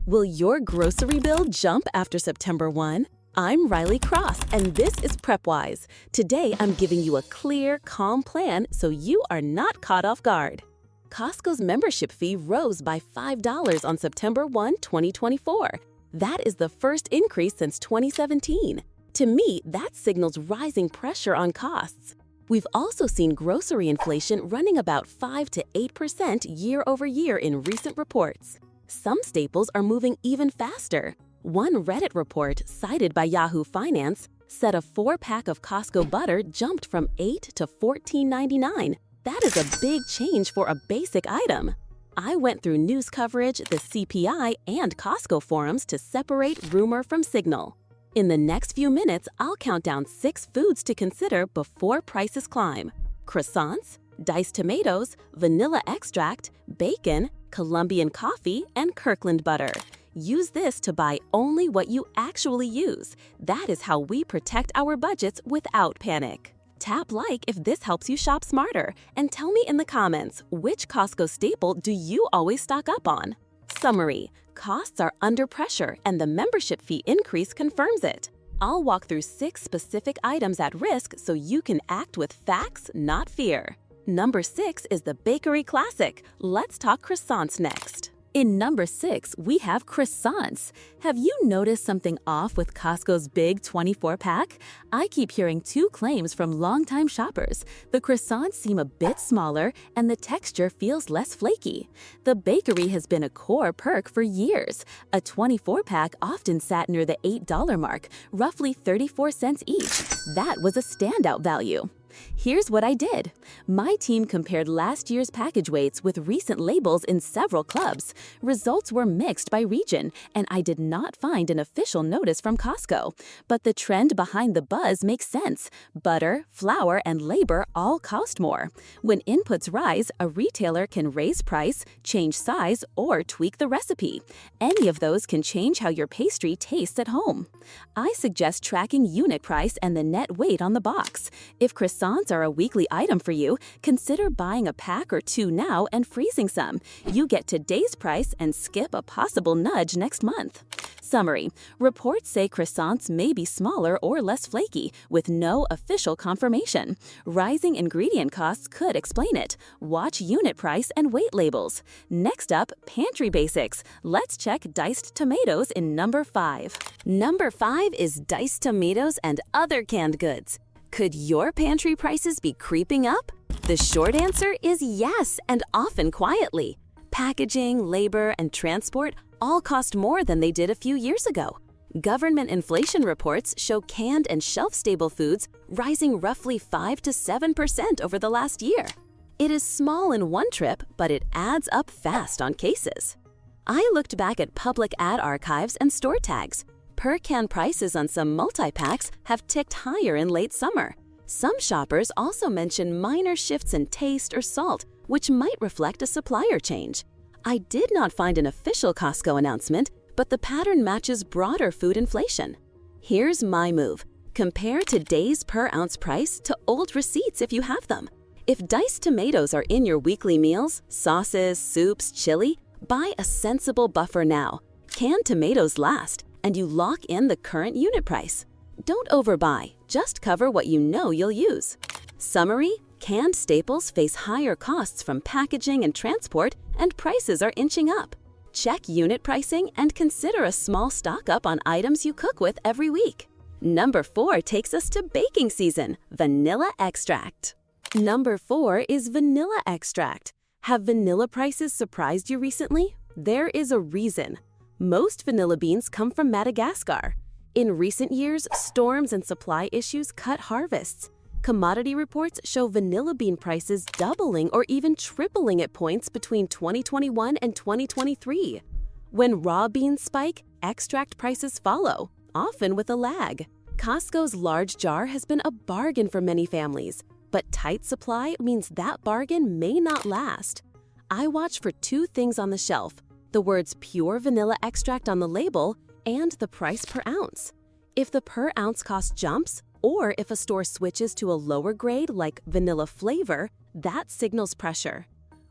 Will your grocery bill jump after September 1? I'm Riley Cross, and this is PrepWise. Today, I'm giving you a clear, calm plan so you are not caught off guard. Costco's membership fee rose by $5 on September 1, 2024. That is the first increase since 2017. To me, that signals rising pressure on costs. We've also seen grocery inflation running about 5 to 8% year over year in recent reports. Some staples are moving even faster. One Reddit report, cited by Yahoo Finance, said a 4-pack of Costco butter jumped from $8 to $14.99. That is a big change for a basic item. I went through news coverage, the CPI, and Costco forums to separate rumor from signal. In the next few minutes, I'll count down 6 foods to consider before prices climb: croissants, diced tomatoes, vanilla extract, bacon, Colombian coffee, and Kirkland butter. Use this to buy only what you actually use. That is how we protect our budgets without panic. Tap like if this helps you shop smarter, and tell me in the comments, which Costco staple do you always stock up on? Summary: costs are under pressure and the membership fee increase confirms it. I'll walk through 6 specific items at risk so you can act with facts, not fear. Number 6 is the bakery classic. Let's talk croissants next. In number 6, we have croissants. Have you noticed something off with Costco's big 24-pack? I keep hearing 2 claims from longtime shoppers. The croissants seem a bit smaller and the texture feels less flaky. The bakery has been a core perk for years. A 24-pack often sat near the $8 mark, roughly 34 cents each. That was a standout value. Here's what I did. My team compared last year's package weights with recent labels in several clubs. Results were mixed by region, and I did not find an official notice from Costco. But the trend behind the buzz makes sense. Butter, flour, and labor all cost more. When inputs rise, a retailer can raise price, change size, or tweak the recipe. Any of those can change how your pastry tastes at home. I suggest tracking unit price and the net weight on the box. If croissants are a weekly item for you, consider buying a pack or 2 now and freezing some. You get today's price and skip a possible nudge next month. Summary: reports say croissants may be smaller or less flaky, with no official confirmation. Rising ingredient costs could explain it. Watch unit price and weight labels. Next up, pantry basics. Let's check diced tomatoes in number 5. Number 5 is diced tomatoes and other canned goods. Could your pantry prices be creeping up? The short answer is yes, and often quietly. Packaging, labor, and transport all cost more than they did a few years ago. Government inflation reports show canned and shelf-stable foods rising roughly 5 to 7% over the last year. It is small in one trip, but it adds up fast on cases. I looked back at public ad archives and store tags. Per-can prices on some multi-packs have ticked higher in late summer. Some shoppers also mention minor shifts in taste or salt, which might reflect a supplier change. I did not find an official Costco announcement, but the pattern matches broader food inflation. Here's my move. Compare today's per-ounce price to old receipts if you have them. If diced tomatoes are in your weekly meals, sauces, soups, chili, buy a sensible buffer now. Canned tomatoes last, and you lock in the current unit price. Don't overbuy, just cover what you know you'll use. Summary: canned staples face higher costs from packaging and transport, and prices are inching up. Check unit pricing and consider a small stock up on items you cook with every week. Number 4 takes us to baking season: vanilla extract. Number 4 is vanilla extract. Have vanilla prices surprised you recently? There is a reason. Most vanilla beans come from Madagascar. In recent years, storms and supply issues cut harvests. Commodity reports show vanilla bean prices doubling or even tripling at points between 2021 and 2023. When raw beans spike, extract prices follow, often with a lag. Costco's large jar has been a bargain for many families, but tight supply means that bargain may not last. I watch for 2 things on the shelf: the words pure vanilla extract on the label and the price per ounce. If the per ounce cost jumps, or if a store switches to a lower grade like vanilla flavor, that signals pressure.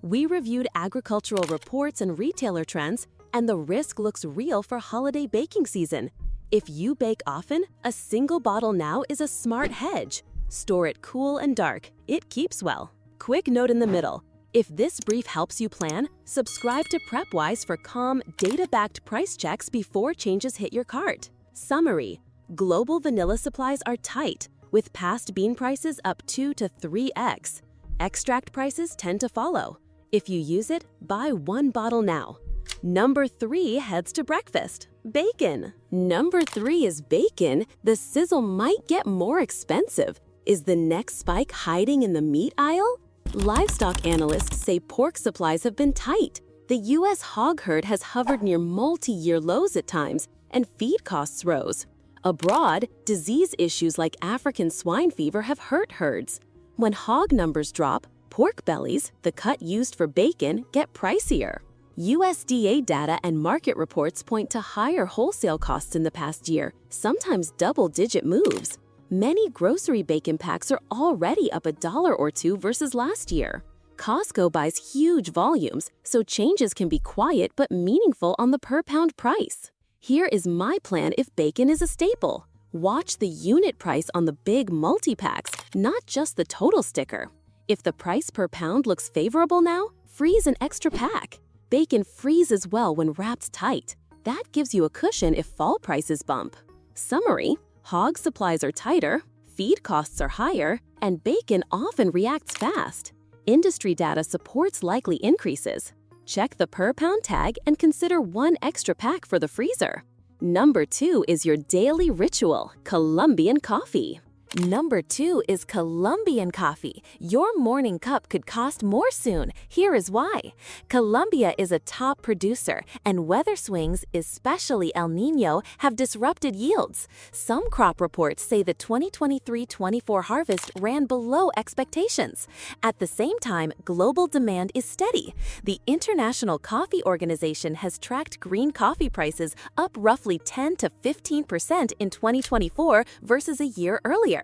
We reviewed agricultural reports and retailer trends and the risk looks real for holiday baking season. If you bake often, a single bottle now is a smart hedge. Store it cool and dark. It keeps well. Quick note in the middle. If this brief helps you plan, subscribe to PrepWise for calm, data-backed price checks before changes hit your cart. Summary: global vanilla supplies are tight, with past bean prices up 2 to 3x. Extract prices tend to follow. If you use it, buy one bottle now. Number 3 heads to breakfast. Bacon. Number 3 is bacon. The sizzle might get more expensive. Is the next spike hiding in the meat aisle? Livestock analysts say pork supplies have been tight. The U.S. hog herd has hovered near multi-year lows at times, and feed costs rose. Abroad, disease issues like African swine fever have hurt herds. When hog numbers drop, pork bellies, the cut used for bacon, get pricier. USDA data and market reports point to higher wholesale costs in the past year, sometimes double-digit moves. Many grocery bacon packs are already up $1 or $2 versus last year. Costco buys huge volumes, so changes can be quiet but meaningful on the per-pound price. Here is my plan if bacon is a staple. Watch the unit price on the big multi-packs, not just the total sticker. If the price per pound looks favorable now, freeze an extra pack. Bacon freezes well when wrapped tight. That gives you a cushion if fall prices bump. Summary: hog supplies are tighter, feed costs are higher, and bacon often reacts fast. Industry data supports likely increases. Check the per-pound tag and consider one extra pack for the freezer. Number 2 is your daily ritual, Colombian coffee. Number 2 is Colombian coffee. Your morning cup could cost more soon. Here is why. Colombia is a top producer, and weather swings, especially El Niño, have disrupted yields. Some crop reports say the 2023-24 harvest ran below expectations. At the same time, global demand is steady. The International Coffee Organization has tracked green coffee prices up roughly 10 to 15% in 2024 versus a year earlier.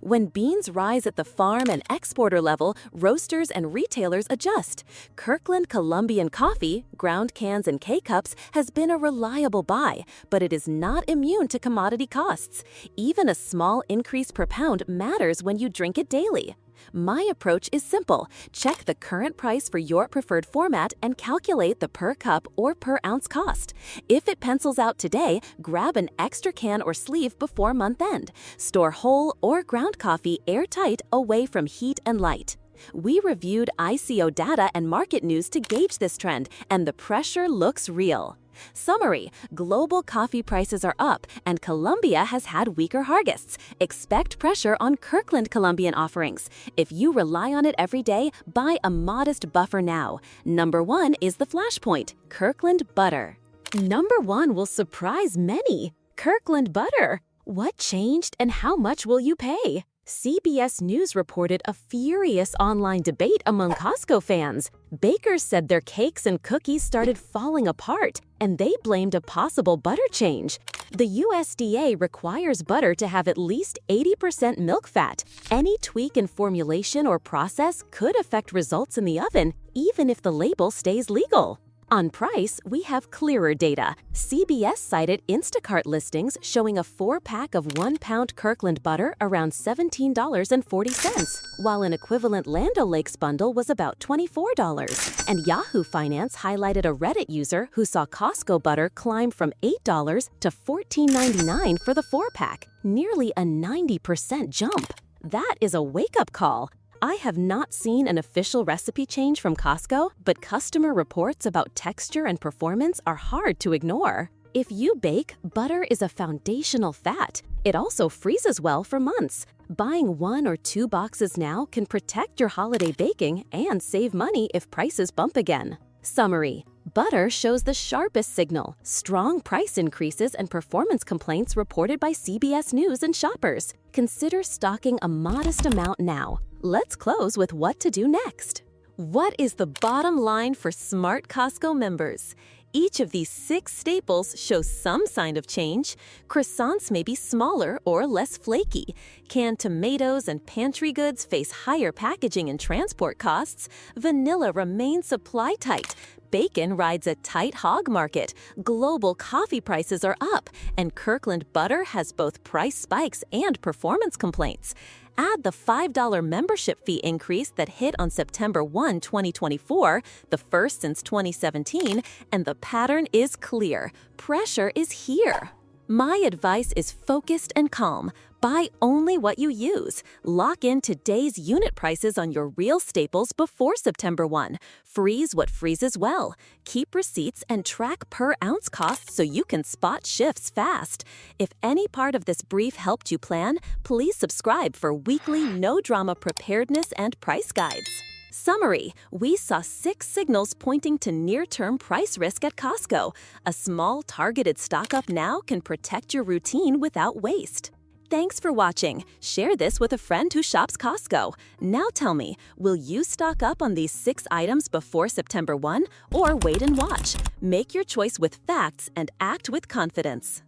When beans rise at the farm and exporter level, roasters and retailers adjust. Kirkland Colombian coffee, ground cans and K-cups, has been a reliable buy, but it is not immune to commodity costs. Even a small increase per pound matters when you drink it daily. My approach is simple. Check the current price for your preferred format and calculate the per cup or per ounce cost. If it pencils out today, grab an extra can or sleeve before month end. Store whole or ground coffee airtight away from heat and light. We reviewed ICO data and market news to gauge this trend, and the pressure looks real. Summary: global coffee prices are up, and Colombia has had weaker harvests. Expect pressure on Kirkland Colombian offerings. If you rely on it every day, buy a modest buffer now. Number 1 is the flashpoint, Kirkland butter. Number 1 will surprise many. Kirkland butter. What changed and how much will you pay? CBS News reported a furious online debate among Costco fans. Bakers said their cakes and cookies started falling apart, and they blamed a possible butter change. The USDA requires butter to have at least 80% milk fat. Any tweak in formulation or process could affect results in the oven, even if the label stays legal. On price, we have clearer data. CBS cited Instacart listings showing a 4-pack of 1-pound Kirkland butter around $17.40, while an equivalent Land O'Lakes bundle was about $24. And Yahoo Finance highlighted a Reddit user who saw Costco butter climb from $8 to $14.99 for the 4-pack, nearly a 90% jump. That is a wake-up call. I have not seen an official recipe change from Costco, but customer reports about texture and performance are hard to ignore. If you bake, butter is a foundational fat. It also freezes well for months. Buying 1 or 2 boxes now can protect your holiday baking and save money if prices bump again. Summary: butter shows the sharpest signal, strong price increases and performance complaints reported by CBS News and shoppers. Consider stocking a modest amount now. Let's close with what to do next. What is the bottom line for smart Costco members? Each of these 6 staples shows some sign of change. Croissants may be smaller or less flaky. Canned tomatoes and pantry goods face higher packaging and transport costs. Vanilla remains supply tight. Bacon rides a tight hog market. Global coffee prices are up. And Kirkland butter has both price spikes and performance complaints. Add the $5 membership fee increase that hit on September 1, 2024, the first since 2017, and the pattern is clear. Pressure is here. My advice is focused and calm. Buy only what you use. Lock in today's unit prices on your real staples before September 1. Freeze what freezes well. Keep receipts and track per ounce costs so you can spot shifts fast. If any part of this brief helped you plan, please subscribe for weekly no-drama preparedness and price guides. Summary: we saw 6 signals pointing to near-term price risk at Costco. A small, targeted stock up now can protect your routine without waste. Thanks for watching. Share this with a friend who shops Costco. Now tell me, will you stock up on these 6 items before September 1 or wait and watch? Make your choice with facts and act with confidence.